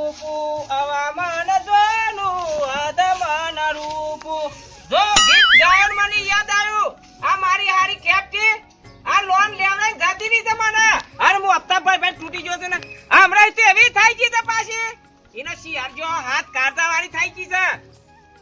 રૂપુ અવામન જોનું અધમન રૂપુ જો ગીત ગાયન મને યાદ આવ્યું આ મારી હારી કેપટી આ લોન લેવડાઈ જતી ની જમાને અરે હું હપ્તા પર તૂટી ગયો છે ને હમણાં તો એવી થઈ ગઈ છે પાછી એનો શિયાર જો હાથ કાઢતા વાળી થઈ ગઈ છે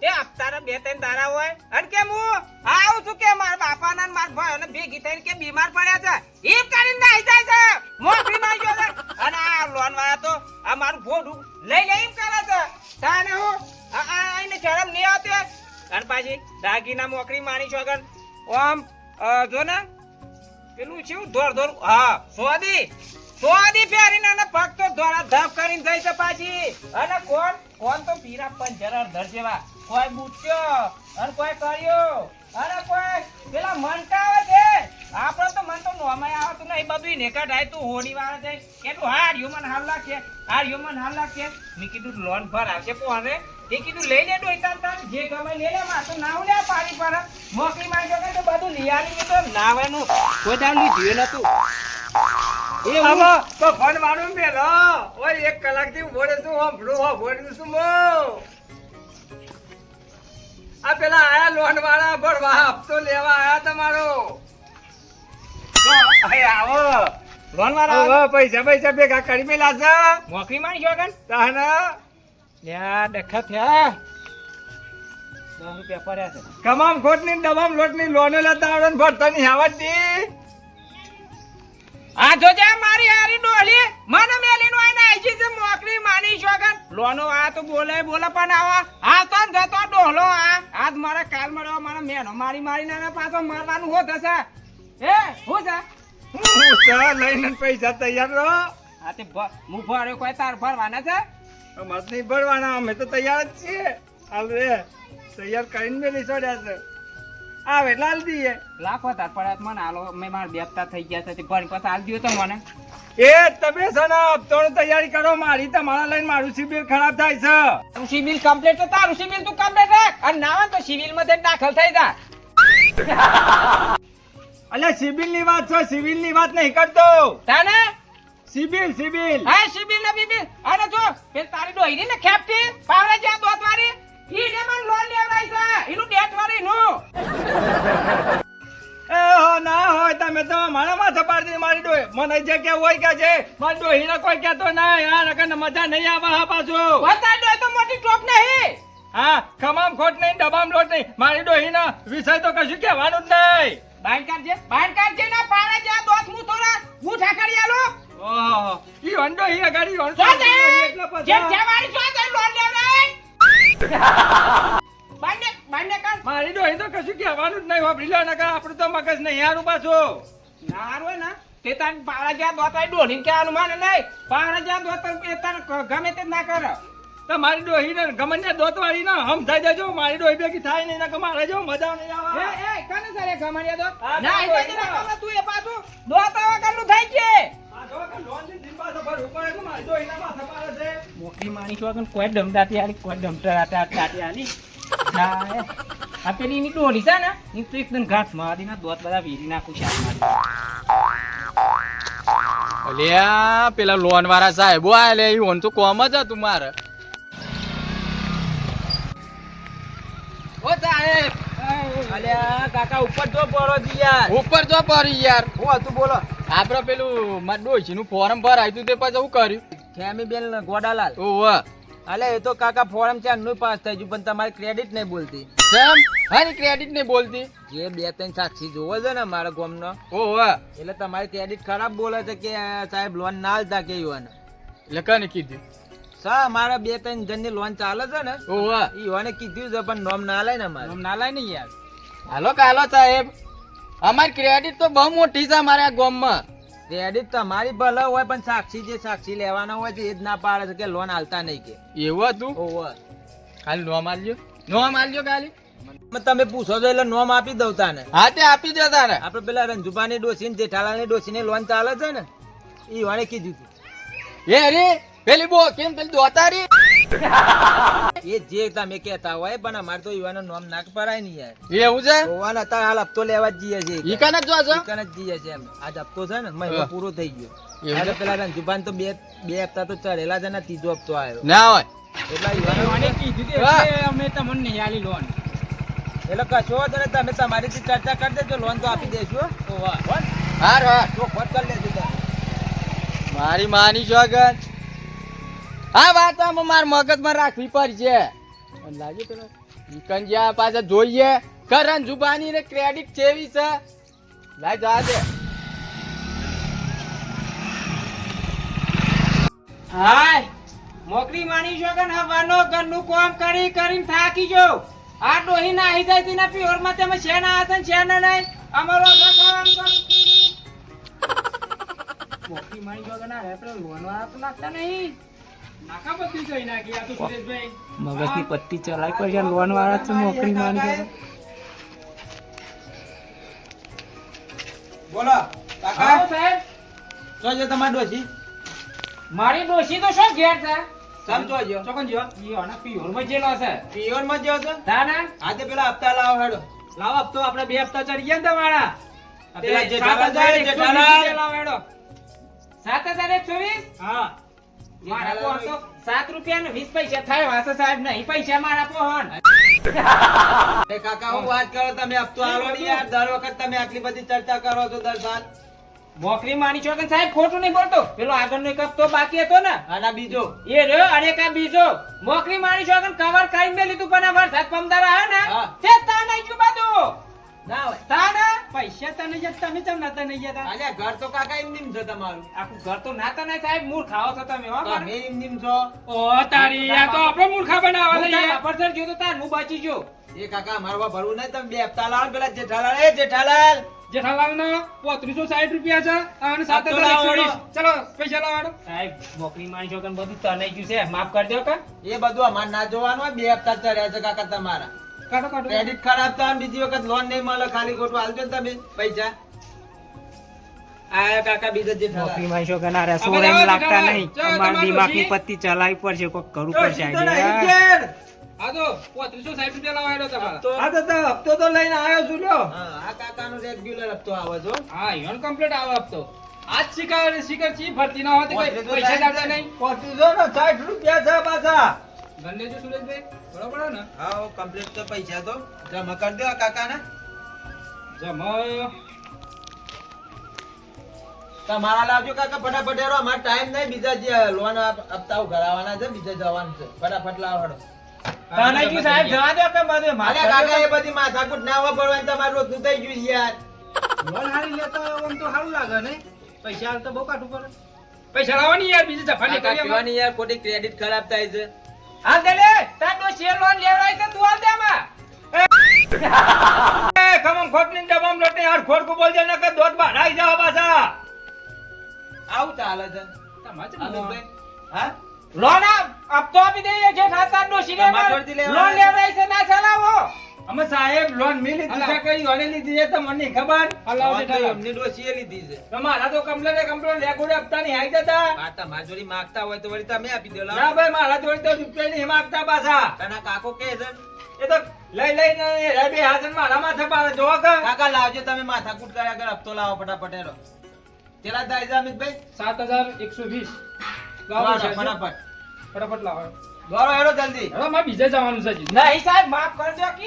તે હપ્તાના 2-3 દાડા હોય અને કે હું આવું છું કે મારા બાપાના મારા ભાઈઓને ભેગી થઈને કે બીમાર પડ્યા છે ઈ કરીને નાઈ જાય છે મોકરી નાઈ ગયો છે અને આ લોન વાળા તો આ મારું ભોડું લઈ લઈ કરે છે તાને હું આઈને શરમ નહીં આવતી અને પાછી દાગીના મોકરી માણી છો આગળ ઓમ જો ને પેલું છે દોર હા સોદી ફેરીને અને પગ તો દોડા ધપ કરીને જઈ છે પાછી અને કોણ તો પીરા પંજર ધર જેવા કોઈ બૂટ્યો અને કોઈ કર્યો અને કોઈ પેલા મનકાવે છે આપણે તો મન તો નોમાય આવતું નહીં બધું નેકા ડાય તું હોડી વાળા છે કેટલું હાર્યું મને હાલ લાગે મેં કીધું લોન ભર આવશે કોને તે કીધું લઈ લે ડોઈ તાર જે ગમે લઈ લે માં તો નાવ લે પાણી પર મોકલી માંગ્યો કે તો બધું લીયાની તો નાવાનું કોઈ દાન લીધું નતું એ હવે તો ફોન મારું પેલો ઓય 1 કલાક થી બોલે તું બોલું છું મો આ પેલા આયા લોન વાળા ભરવા હપ્તો લેવા આયા તમારો આવો લોન વાળા પૈસા ભેગા કરી મેલા છે મોકલી માં ગયો ગન તાના યા ડખા થયા 10 રૂપિયા પડ્યા છે કમામ ખોટ ની દબામ લોટ ની લોને લેતા આવડે ને ભરતા ની આવડતી આ જોજે મારી હારી ડોલી મને મેલી નો આઈને આઈ છે મોકલી માની શોગન લોનો આ તો બોલે પણ આવા આ તો જતો ડોલો આજ મારા કાલ મળ્યો મારા મેનો મારીને પાછો મારવાનું હોત હશે એ હું છે લઈને પૈસા તૈયાર રહો આ તે હું ભર્યો કોઈ તાર ભરવાના છે મત નહીં ભરવાના અમે તો તૈયાર જ છીએ હાલ રે તૈયાર કરીને મેલી છોડ્યા છે આવે એટલે હાલ દઈએ લાખો તાર પડ્યા મને હાલો મેં મારા બેપતા થઈ ગયા છે ભણી પછી હાલ દો તો મને એ તમે છે ને હપ્તોની તૈયારી કરો મારી તમારા લઈને મારું સિબિલ ખરાબ થાય છે તારું સિબિલ કમ્પ્લીટ તો તારું સિબિલ તું કમ્પ્લીટ રાખ અને ના તો સિવિલ માં દાખલ થઈ જા અલ્યા સિબિલ ની વાત છે સિવિલ ની વાત નહીં કરતો તાને સિબિલ હા સિબિલ ના બીબિલ અરે જો પેલ તારી ડોઈ ને ખેપટી પાવરા જ્યાં દોત વાળી ઈ ને મન લોન લેવડાઈ છે એનું ડેટ વાળી નું એ હો ના હોય તમે તો મારા માથે પાડી મારી ડોઈ મને જે કે હોય કે છે મારી ડોઈ ને કોઈ કહેતો ના યાર અગર મજા નહીં આવે હા પાછું બતા ડોઈ તો મોટી ટોપ નહીં હા ખમામ ખોટ નહીં ડબામ લોટ નહીં મારી ડોઈ ના વિષય તો કશું કહેવાનું જ નહીં બાઈન કાઢજે ના પાડે જ્યાં દોત મુ થોડા હું ઠાકડી આલો ઓહો ઈ વંડો ઈ ગાડી વંડો એટલે પછી જે જવાડી જો તે લોન લેવડાય બાંડે કાઢ મારી ડોઈ તો કશું કહેવાનું જ નહીં વાપરી લે નકા આપણું તો મગજ નહીં હારું પાછું ના હોય ને તે તાન પાડા જ્યાં દોત આઈ ડોહીને કહેવાનું માને નહીં પાડા જ્યાં દોત એ તાન ગમે તે ના કરે તો મારી ડોહી ને ગમે ને દોત વાળી ના હમ થઈ જજો મારી ડોહી ભેગી થાય નહીં ના કે મારે જો મજા નહીં આવે એ કને સરે ગમણિયા દોત ના એ તો ના તું એ પાછું દોત વગરનું થઈ છે આ જો કે લોન ની દિનબા તો ભર ઉપર એટલે મારી ડોહી ના માથે પાડે છે મોટી માણી છો કે કોઈ ડમડાતી આલી કોઈ ડમટાટી આલી ના આ પેલી ની ડોલી છે ને ની તો એકદમ ઘાટ મારી ના દોત બધા વીરી નાખું છે અલ્યા પેલા લોન વાળા સાહેબો આલે ઈ ઓન તો કોમ જ હતું મારે ઓ સાહેબ અલ્યા કાકા ઉપર જો પડો જી યાર ઉપર જો પડી યાર હું હતું બોલો આપડે પેલું માર ડોશી નું ફોર્મ ભરાયું તું તે પછી હું કર્યું ખેમી બેન ગોડાલાલ ઓવા અલે એ તો કાકા ફોર્મ છે નું પાસ થઈ ગયું પણ તમારી ક્રેડિટ નહીં બોલતી જેમ હાની ક્રેડિટ નહીં બોલતી જે 2-3 સાક્ષી જોવો છે ને મારા ગામનો ઓવા એટલે તમારી ક્રેડિટ ખરાબ બોલે છે કે સાહેબ લોન ના આલતા કે યુવાને એટલે કને કીધું સા મારા 2-3 જણની લોન ચાલે છે ને ઓવા ઈ યુવાને કીધું છે પણ નોમ ના લાય ને મારે નામ ના લાય ને યાર હાલો કાલો સાહેબ અમારી ક્રેડિટ તો બહુ મોટી છે અમારા ગામમાં ક્રેડિટ તમારી ભલે હોય પણ સાક્ષી જે સાક્ષી લેવાના હોય છે એ જ ના પાડે છે કે લોન આલતા નહીં કે એવું હતું ઓવર ખાલી નોમ આલજો ખાલી તમે પૂછો છો એટલે નોમ આપી દઉં તાને હા તે આપી દે તારે આપડે પેલા રંજુભાની ડોસી ને જેઠાલાલની ડોસી ની લોન ચાલે છે ને ઈ વાળે કીધું હતું એ અરે પેલી બોકી ને પેલી દોતારી એ જે તમે કહેતા હોય પણ અમારે તો યુવાનો નામ નાક પરાય નહીં યાર. એવું છે ગોવાના અત્યારે હાલ હપ્તો લેવા જ જઈએ છીએ. ઈ કને જો છો ઈકન જ જઈએ છીએ અમે. આજ હપ્તો છે ને મહિનો હા. પૂરો થઈ ગયો. એવું આજે છે? પેલા રંજુભાન તો બે હપ્તા તો ચડેલા છે ને ત્રીજો હપ્તો આવ્યો. ના હોય એટલા યુવાનો અમે તમને નહીં આલી લોન એટલે કશો વાંધો નહીં. તમે તમારી થી ચર્ચા કરી દેજો. લોન તો આપી દેશું હો. હાર હાર ચોખવટ કરી લેજો તમે. મારી માની જોગન આ વાત આમાં માર મગજમાં રાખવી પડશે. મને લાગે પેલા વિકનજીયા પાછા જોઈએ કરણ જુબાની ને ક્રેડિટ કેવી છે લાય જા દે. હાય મોકરી માની છો કે હવાનો ઘરનું કામ કરી કરીને થાકી જો. આ ડોહી ના આવી જાય તેના પ્યોર માં તમે શેના હતા ને શેના નહીં અમારો મોકરી માની છો કે ના આપણે લોન વાળા તો નાખતા નહીં. મગજની પટ્ટી ચલાવી પડશે લોન વાળા છે મોકરી માની. બોલો કાકા સાહેબ શું છે તમારી ડોશી? મારી ડોશી તો શું ઘેર છે સમજો જો ચોકન જો ઈ આના પિયોર માં જેલો છે. પિયોર માં જેલો છે તાના આજે પેલા હપ્તા લાવો હેડો. લાવો હપ્તો આપણે 2 હપ્તા ચડી ગયા ને તમારા. પેલા જે 7020 લાવો હેડો. 7120 હા મારા પો તો 7 રૂપિયા ને 20 પૈસા થાય વાસો સાહેબ નહીં પૈસા મારા પોહન. એ કાકા હું વાત કરો તમે હપ્તો આલો ને યાર. દર વખત તમે આટલી બધી ચર્ચા કરો છો દર સાલ. મોકરી માની છો કે સાહેબ ખોટું નહીં બોલતો. પેલો આગળનો એક હપ્તો બાકી હતો ને આના બીજો એ રહ્યો અને કા બીજો મોકરી માની છો કે કવર કરીને મે લીધું પણ આ વરસાદ પમદાર આવ્યો ને તે તા નહીં જો બાદો ના હોય તાના પૈસા તને જ તમે ચમ નાતા નહીં જતા. અલ્યા ઘર તો કાકા એમ નીમ છે તમારું. આખું ઘર તો નાતા નહીં સાહેબ. મૂળ ખાઓ છો તમે હો. તમે એમ નીમ છો. ઓ તારી આ તો આપણે મૂર્ખા બનાવવા લઈએ. પરસર જો તો તાર હું બચી જો. એ કાકા મારવા ભરવું નહીં. તમે 2 હપ્તા લાવો પેલા જેઠાલાલ. એ જેઠાલાલ જેઠાલાલ નો 3560 રૂપિયા છે અને 7120. ચલો પૈસા લાવાડો. સાહેબ મોકરી માની છો કે બધું તને ગયું છે માફ કરી દો કા. એ બધું અમાર ના જોવાનું હોય. 2 હપ્તા ચડ્યા છે કાકા તમારા. કાઢો કાઢો. ક્રેડિટ ખરાબ થાય ને બીજી વખત લોન નહીં મળે. ખાલી ખોટું હાલજો ને તમે પૈસા. આયા કાકા બીજા જેઠાલાલ. નોકરી માં છો કે ના રે હવે સોર એમ જાઓ લાગતા જેઠાલાલ. નહીં. જાઓ અમારા તમારો દિમાગની ડોશી. પત્તી ચલાવી પડશે, કોક કરવું તો પડશે સીધો નહીં આઈડિયા. ઘેર. આ તો 3560 રૂપિયા લાવાડો તમારા. તો આ તો હપ્તો તો લઈને આવ્યો છું લ્યો. હા આ કાકાનો રેગ્યુલર હપ્તો આવે છો. હા ઈવન કમ્પ્લીટ આવે આપતો. આજ શિકાર ચી ભરતી ના હોતી કોઈ પૈસા જ આપતા નહીં. 60 રૂપિયા છે પાછા. ગણને જો સુરેશભાઈ બરોબર ને. હા કમ્પ્લીટ તો પૈસા તો જમા કરી દો કાકાને. જમા તમારા લાવજો કાકા ફટાફટ હેરો. અમાર ટાઈમ નહીં. બીજા જે લોન હપ્તા ભરાવાના છે બીજે જવાનું છે. ફટાફટ લાવો હેડો. તાનાજી સાહેબ જવા દો કે બધું મારે કાકા એ બધી માથાકૂટ ના હોવા પડવાની. તમારું રોજનું થઈ ગયું છે યાર. લોન હારી લેતો આમ તો સારું લાગે ને. પૈસા હાલ તો બહુ કાઢવું પડે. પૈસા લાવવાની યાર બીજી જફાની કરી અમારે. પીવાની યાર ખોટી ક્રેડિટ ખરાબ થાય છે. હાલ દે લે. તાર તો શેર લોન લેવડાય છે તું હાલ દે આમાં. એ ખમમ ખોટની ડબમ લોટે યાર ખોટકું બોલજે ન કે દોત બારાઈ જાવ પાછા. આવું ચાલે છે તમારે અમિતભાઈ. હા લોન આપતો આપી દઈએ જે ખાતા નો સિનેમા લોન લેવડાય છે ના ચલાવો. અમે સાહેબ લોન મી લીધી છે કઈ ઓને લીધી છે તો મને ખબર. હલાવો જેઠાલાલ. એમની ડોશીએ લીધી છે. તમારા તો કમ્પ્લેટ લેગોડે આપતા નહીં આઈ જતા. આ તમારી જોડી માંગતા હોય તો વળી તમે આપી દો. ના ભાઈ મારા જોડે તો રૂપિયા નહીં માગતા પાછા. તને કાકો કે છે એ તો લઈ બે હાજર મારા માથે પાડે જો કે કાકા લાવજો તમે માથાકૂટ કર્યા કર. હપ્તો લાવો ફટાફટ હેરો. કેટલા થાય છે અમિતભાઈ? 7120. લાવો લાવો ફટાફટ. ફટાફટ લાવો. દોડો હેરો જલ્દી. હવે મારે બીજે જવાનું છે હજી. નહીં સાહેબ માફ કરજો કે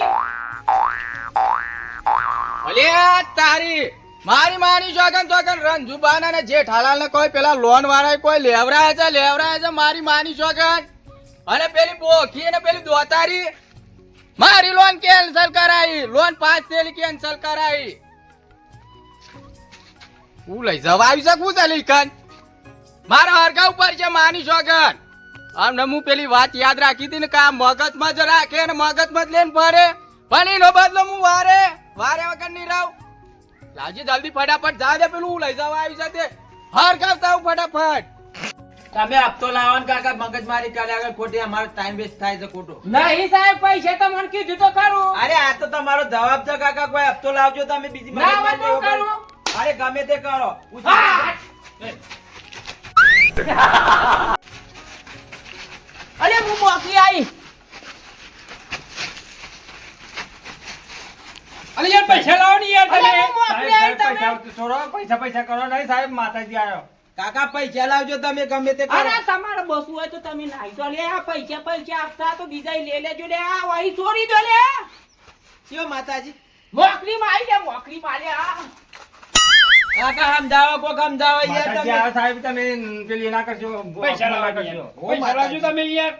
અલ્યા તારી મારી માની જોગન રંજુબાના ને જેઠાલાલ ને કોઈ પેલા લોન વાળા કોઈ લેવરાય છે મારી માની જોગન. અને પેલી બોખી ને પેલી દોતારી મારી લોન કેન્સલ કરાઈ. લોન 5 થેલી કેન્સલ કરાઈ. હું લઈ જવા આવી શકું ચાલી કન મારા હરકા ઉપર છે માની જોગન. આમ હું પેલી વાત યાદ રાખી હતી ને કે આ મગજમાં જ રાખે ને મગજમાં જ લઈને ફરે. પણ એનો બદલો હું વારે વગર નહીં રહું. લાવજી જલ્દી ફટાફટ જા દે. પેલું હું લઈ જવા આવી છે તે હરકાવતા હું ફટાફટ. તમે હપ્તો લાવો ને કાકા મગજમારી કર્યા આગળ ખોટી. અમારો ટાઈમ વેસ્ટ થાય છે ખોટો. નહીં સાહેબ પૈસા તો મને કીધું તો ખરું. અરે આ તો તમારો જવાબ છે કાકા. કોઈ હપ્તો લાવજો તમે બીજી મગજમારી નહીં કરો. અરે ગમે તે કરો. અરે હું મોકલી આવી અરે યાર પૈસા લાવો ને યાર અરે તમે હું મોકલી આવી તમે પૈસા કરો નહીં સાહેબ માતાજી આવ્યો કાકા પૈસા લાવજો તમે ગમે તે કરો અરે તમારે બસવું હોય તો તમે નાઈ તો લે આ પૈસા આપતા તો બીજા લે લેજો લે આ વહી છોડી દો લે કયો માતાજી મોકલી માં આવી લે મોકલી માં લે આ કાકા સમજાવો કોક સમજાવો યાર માતાજી તમે આવ્યો સાહેબ તમે પેલી ના કરશો પૈસા લાવજો પૈસા માતાજી. લાવજો તમે યાર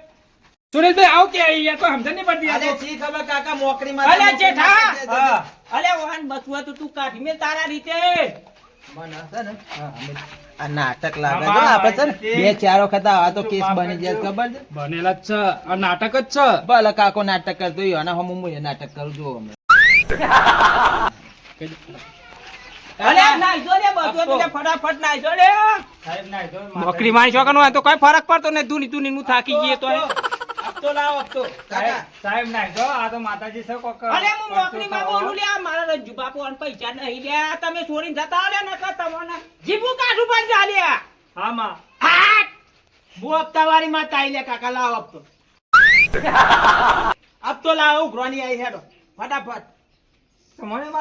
સુરેશભાઈ આવ કે યાર કોઈ સમજ નહીં પડતી અરે યાર શી ખબર કાકા મોકરી માં અલે જેઠા! હા અલે વાહન બસવું હોય તો તું કાઢી મેલ તારા રીતે મને છે ને આ નાટક લાગે હા, છે આપણે છે ને કે- 2-4 વખત આવા તો કેસ બની જાય ખબર છે બનેલા જ છે આ નાટક જ છે ભલે કાકો નાટક કરતો હોય અને હું એ નાટક કરું જો અમે અલે નાઈ જો લે બસવું હોય તો લે ફટાફટ નાઈ જો લે સાહેબ ના જો નોકરી મારી છોકરાનો હોય તો કઈ ફરક પડતો ને દુની દુની હું થાકી ગઈ તો આપતો લાવો આપતો કાકા સાહેબ ના જો આ તો માતાજી છે કોક અલે હું નોકરી માં બોલું લે આ મારા રજ્જુ બાપુ અને પૈસા નહીં લે આ તમે છોડીને જતા લે નકર તમને જીભું કાઢું પણ જા લે હા માં હાટ! હું હપ્તાવાળી માં તાઈ લે કાકા લાવો આપતો આપતો લાવો ઉઘરાણી આઈ હેડો ફટાફટ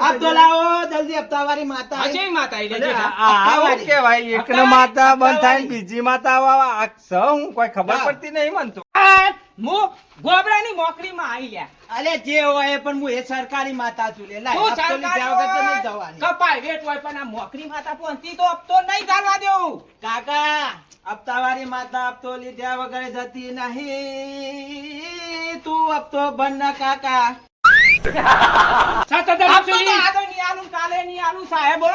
આપતો લાવો જલ્દી હપ્તાવાળી માતા આઈ. હજી માતા આઈ લે અરે જેઠા. આ હું કેવાય એકનો માતા બંધ થાય ને બીજી માતા આવા આ સ હું કોઈ ખબર હા. પડતી નહીં મન તો હાટ! હું ગોબરાની નોકરીમાં આઈ લ્યા અલે જે હોય પણ હું એ સરકારી માતા છું લે લાય તું હપ્તો લીધા વગર તો નહીં જવાની કપાય વેટ હોય પણ આ નોકરી માતા પહોંચતી તો હપ્તો નહીં ચાલવા દેવું કાકા હપ્તાવાળી માતા હપ્તો લીધા વગર જતી નહીં તું હપ્તો બંધ ના કાકા 7,000 હપ્તો તો આજે નહીં આલું, કાલે નહીં આલું, સાહેબો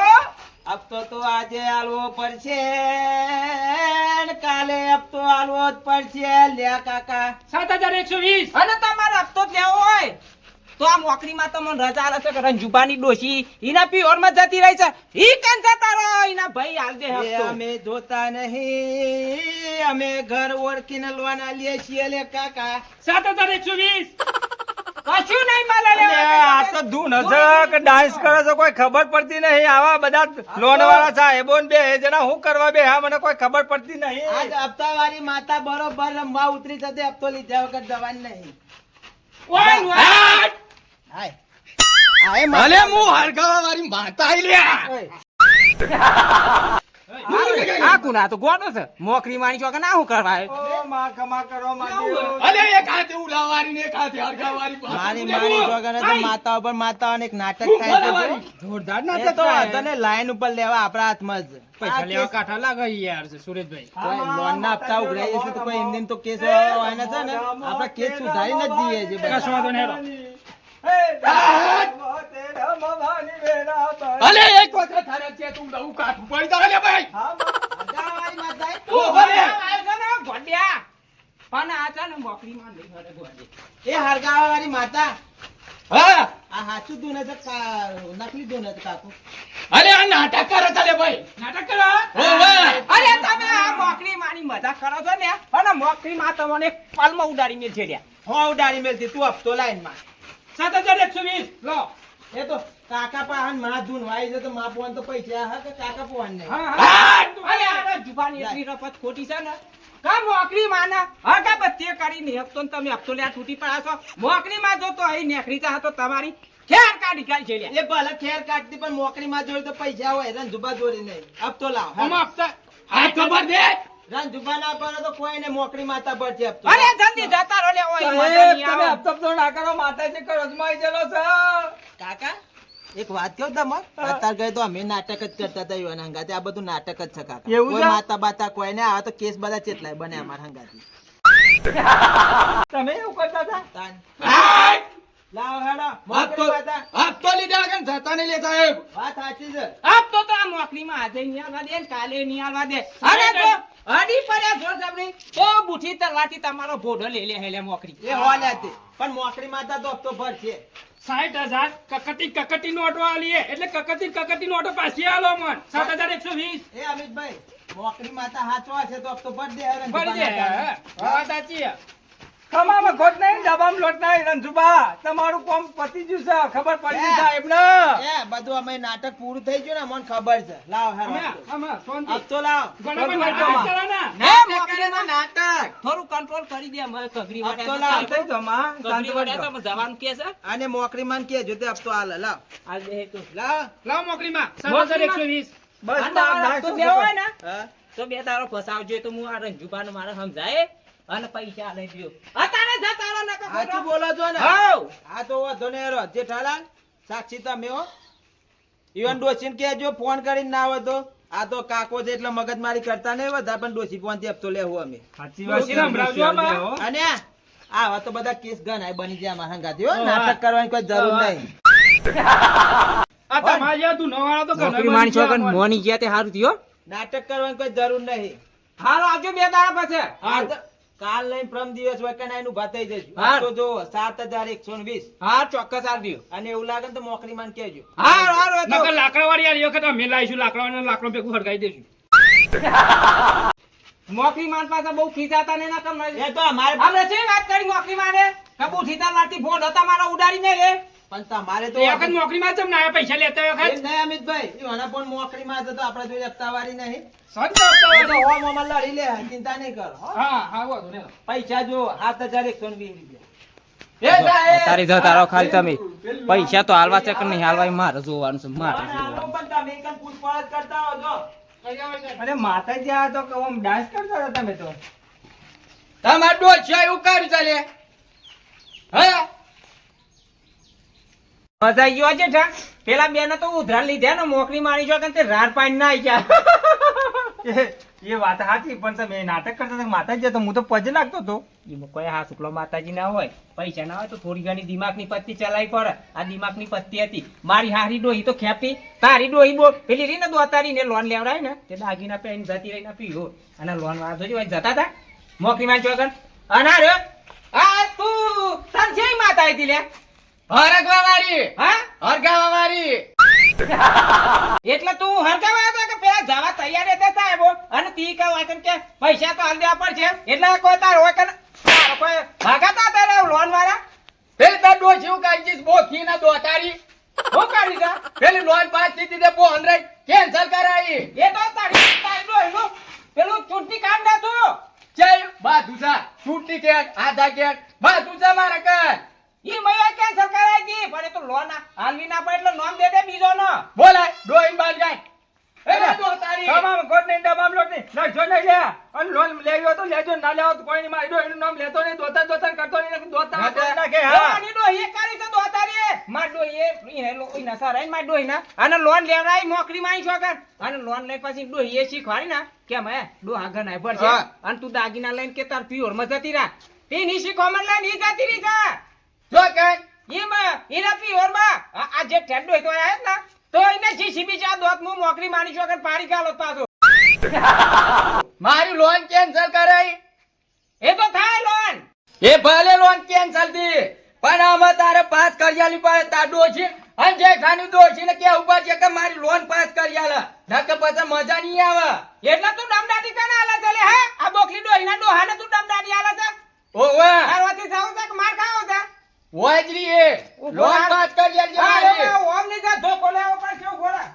હપ્તો તો આજે આલવો પડશે ને કાલે હપ્તો આલવો જ પડશે લે કાકા 7,120 અને તમારે હપ્તો જ લેવો હોય તો આ નોકરીમાં તમને રજા આલે છે કે રંજુબાની ડોશી એના પિયોરમાં જતી રહી છે ઈ કન જતા રહો એના ભાઈ હાલ દે એ હપ્તો અમે જોતા નહીં અમે ઘર ઓળખીને લોન આલીએ છીએ લે કાકા 7,120 કશું નહીં મળે લે આ તો ધૂન હશે કે ડાન્સ કરે છે કોઈ ખબર પડતી નહીં આવા બધા લોન વાળા સાહેબો ને બે જણા હું કરવા બે હા મને કોઈ ખબર પડતી નહીં આજ હપ્તાવાળી માતા બરોબર રમવા ઉતરી જતી હપ્તો લીધા વગર જવાની નહીં ઓય, ઓય. હાય આય માતા. અલે હું હરગાવા વાળી માતા આઈ લ્યા ઓય. આ કુના તો ગોડો છે નોકરી મારી છો કે ના હું કરવા ઓ માં કમા કરો માં અલે એક હાથે ઉલાવારી ને એક હાથે હરગાવારી મારી જોગને તો માતા ઉપર માતા એક નાટક થાય છે જો. જોરદાર એ તો વાંધો નહીં, લાઈન ઉપર લેવા આપણા હાથમાં જ પૈસા આ લેવા કેસ કાઠા લાગે યાર સુરેશભાઈ કોઈ લોન ના હપ્તા ઉઘરાઈ જશે તો કોઈ એમને તો કેસ હોય ને છે ને આપણે કેસ સુધારીને જ જઈએ છે બધા. કશો વાંધો નહીં હેડો. અલે એક વખત તારે છે તું લઉં કાઠું પડી જા અલે ભાઈ હગાવાળી માતા એ ઓ ભલે ગોડ્યા પણ આ છે ને નોકરીમાં નહીં હરે ગોડે એ હરગાવાળી માતા હા આ હાચું દુને છે નકલી દુને છે કાકુ અલે આ નાટક કરે છે લે ભાઈ નાટક કરો ઓવે અરે તમે આ નોકરી માની મજાક કરો છો ને અને નોકરી માં તમને એક પલમાં ઉડાડી મેલ છે હો ઉડાડી મેલતી તું હપ્તો લાઈન માં 7,120 લો એ તો કાકા પાહન માં ધૂન વાઈ છે તો માં પોન તો પૈસા હા કે કાકા પોન નહીં હા અરે આ જુબાની એટલી રફત ખોટી છે ને કા નોકરી માના હગા બત્તી કરીને હપ્તો ને તમે હપ્તો લ્યા તૂટી પડ્યા છો નોકરી માં જો તો અહીં નેકરી જા તો તમારી ખેર કાઢી કાઢી છે લ્યા એ ભલે ખેર કાઢતી પણ મોકરી માં જોડે તો પૈસા હોય રંજુબા જોડે નહીં હપ્તો લાવ આમાં આપતા આ ખબર દે રંજુબા ના પડે તો કોઈને મોકરી માતા પર છે હપ્તો અરે જલ્દી જતા રહો લે ઓય મજા સાહેબ, નહીં તમે આવે. હપ્તો ના કરો માતાજી કરજમાં ચલો છે કાકા એક વાત કહું તમે અત્યારે ગઈ તો અમે નાટક જ કરતા હતા યુવાન હંગાતે આ બધું નાટક જ છે કાકા એવું કોઈ છે? માતા બાતા કોઈ ને આ તો કેસ બધા ચેટલાય બને અમારા હંગાતી તમે એવું કરતા હતા તાન હાય લાવ હેડો હાથ મોકરી તો માતા હાથ તો લીધા કે જતા નહીં લે સાહેબ વાત સાચી છે હપ્તો તો આ નોકરીમાં આજે નહીં આવવા દે ને કાલે નહીં આવવા દે અને જો હડી પડ્યા જોર જબરી તો બુઠી તલવાથી તમારો ભોડો લઈ લે હેલે નોકરી એ હો લેતી પણ મોકરી માતા તો હપ્તો ભર છે 60,000 કકટી નોટો આલીએ એટલે કકટી નોટો પાછી આલો મન 7,120 એ અમિતભાઈ મોકરી માતા હાચવા છે તો હપ્તો ભર દે પડી જાય વાત સાચી ખમામાં ખોટ નહીં, ડબ્બામાં લોટ નહીં. રણછોડબા, તમારું કામ પતી ગયું છે, ખબર પડી ગઈ સાહેબને. બધું અમે નાટક પૂરું થઈ ગયું ને મને ખબર છે. લાવ હેરો આપ તો લાવ. નાટક થોડું કંટ્રોલ કરી દે અમે કગરી આપ તો લાવ. થઈ તો માં, શાંત કગરી પડજો. વડે જવાનું કે છે આને મોકરી માન કે જો તે આપ તો હાલ લાવ. આ દે તું લાવ. મોકરીમાં. બસ આ તો આ દાડા તો ડાયસ બે હોય ને હા તો બે તારો ફસાવજો તો હું આ રંજુબાને મારે સમજાય અને પૈસા લઈ દ્યો અત્યારે જા તારો નકો સાચું બોલો છો ને? હાઉ આ તો વાંધો નહીં હેરો. જેઠાલાલ સાક્ષી તમે હો. ઈવન ડોશીને કહેજો ફોન કરીને ના હોય તો. આ તો કાકો છે એટલે મગજમારી કરતા નહીં વધારે, પણ ડોશી ફોન થી હપ્તો લેવું અમે. સાચી વાત છે, હો. અને આ હવે તો બધા કેસ ગન આય બની જાય અમારા હંગાથી હો. નાટક કરવાની કોઈ જરૂર નહીં. નોકરી માની છોકન મોની ગયા તે હારું થયો નાટક કરવાની કોઈ જરૂર નહીં. હાલો આવજો બે દાડા પછી આ તો કાલ લઈને પ્રમ દિવસ વકના એનું ઉભા થઈ જજો. હા. આ તો જો 7120 હા ચોક્કસ આવજો અને એવું લાગે ને તો મોકરી માન કહેજો. હારું હારું તો મોકરી માન પાસે બહુ ખીજાતા ને ના કમ એ તો અમારે આપણે છે વાત કરી મોકરી માને કબુ થીતા લાટી ફોન હતા મારા ઉડાડી ને લે પણ તમારે તો એમ નહીં અમિતભાઈ, ઈવાના પણ મોકરી માં તો આપણે જોઈ હપ્તાવારી નહીં. એ તો હોમ હોમાં લડી લે, ચિંતા નહીં કરો હો. પૈસા જો 7120 રૂપિયા. તારી જો તારો ખાલી તમે પૈસા તો હાલવા છે કે નહીં હાલવા એ મારે જોવાનું છે મારે આનો પણ તમે એકન પૂછપરછ કરતા હો જો. અરે માતાજી આ તો કે આમ ડાન્સ કરતા હતા તમે તો. તમાર ડોશિયા એવું કર્યું ચાલે હે મજા ગયો છે ઠા પેલા બેને તો ઉધરા લીધા ને મોકરી મારી છો કે તે રાર પાડી ના આઈ ગયા એ વાત સાચી, પણ તમે નાટક કરતા હતા માતાજી તો હું તો પજે લાગતો હતો. એમાં કોઈ હા શુક્લો માતાજી ના હોય પૈસા ના હોય તો થોડી ઘણી દિમાગની પત્તી ચલાવી પડે આ દિમાગની પત્તી હતી મારી હારી ડોહી તો ખેપી તારી ડોહી બો પેલી રીને દોતારી ને લોન લેવડાય ને તે દાગીના પેન જતી રહીને પીયો અને લોન વાળા જોજો જતા હતા મોકરી માં ચોગન અના રે આ તું તાર જય માતા હતી લે હરગવા વાળી હા હરગાવા વાળી એટલે તું હરગાવા હતો કે પેલા જવા તૈયાર હતા સાહેબો અને તી કહો હોય કે પૈસા તો હાલ દેવા પડશે એટલે કોઈ તાર હોય કે તારો કોઈ ભાગાતા તારે લોન વાળા પેલી તાર ડોશી એવું કરી દીધી બોખી ના દોતારી હું કરી જા પેલી લોન પાસ થઈ દીધી બો હંડ્રેડ કેન્સલ કરાઈ એ તો તારી ડોહીનું પેલું ચૂંટણી કામ નતું જય બાધુસા છૂટી કે આધા કે બાધુસા મારા કર ઈ મૈયા કેન્સલ કરાઈ દી પણ એ તો લોન હાલવી ના પડે એટલે નામ દે દે બીજો નો બોલાય ડોઈન બાર જાય એ દોતારી ખમામાં ખોટ નહીં, ડબ્બામાં લોટ નહીં. લખજો નહીં લે. અને લોન લેવી હોય તો લેજો, ના લેવો તો કોઈ નહીં. મારી ડોહીનું નામ લેતો નહીં, દોતા કરતો નહીં, દોતા કરી નાખે. હા. આની ડોહી કરી છે દોતારી માર ડોહી ઈ લોઈ ના સારા માર ડોહી ના અને લોન લેવરાઈ મોકરી માં છોકર અને લોન લઈ પછી ડોહી એ શીખવાડી ના કેમ હે ડો આગળ નાઈ પડશે હા. અને તું દાગીના લઈને કે તાર પ્યોર માં જતી રા તે ની શીખવામણ લઈને ઈ જતી રહી છે જો કે એમાં એના પ્યોર માં આ જે ઠેડો તો આયા ને તો એને જીસીબી ચા દોત મુ મોકરી માની છોકર પાડી ગાલો પાછો મારી લોન કેન્સલ કરાઈ એ તો થાય લોન એ ભલે લોન કેન્સલ થી પણ આમાં તારે પાસ કરી આલી પડે તાર ડોશી અને જે ખાની ડોશી ને કે ઉભા છે કે મારી લોન પાસ કરી આલે નકર પછી મજા નહીં આવે એટલે તું દમદાટી કરે આલે ચાલે હે આ બોકલી ડોહી ના ડોહા ને તું દમદાટી આલે છે ઓવે તારવાથી જાવ છે કે માર ખાવો છે વજરી એ લોન પાસ કરી આલી મારી ઓમ ની જા ધોકો લેવો પડશે ઘોડા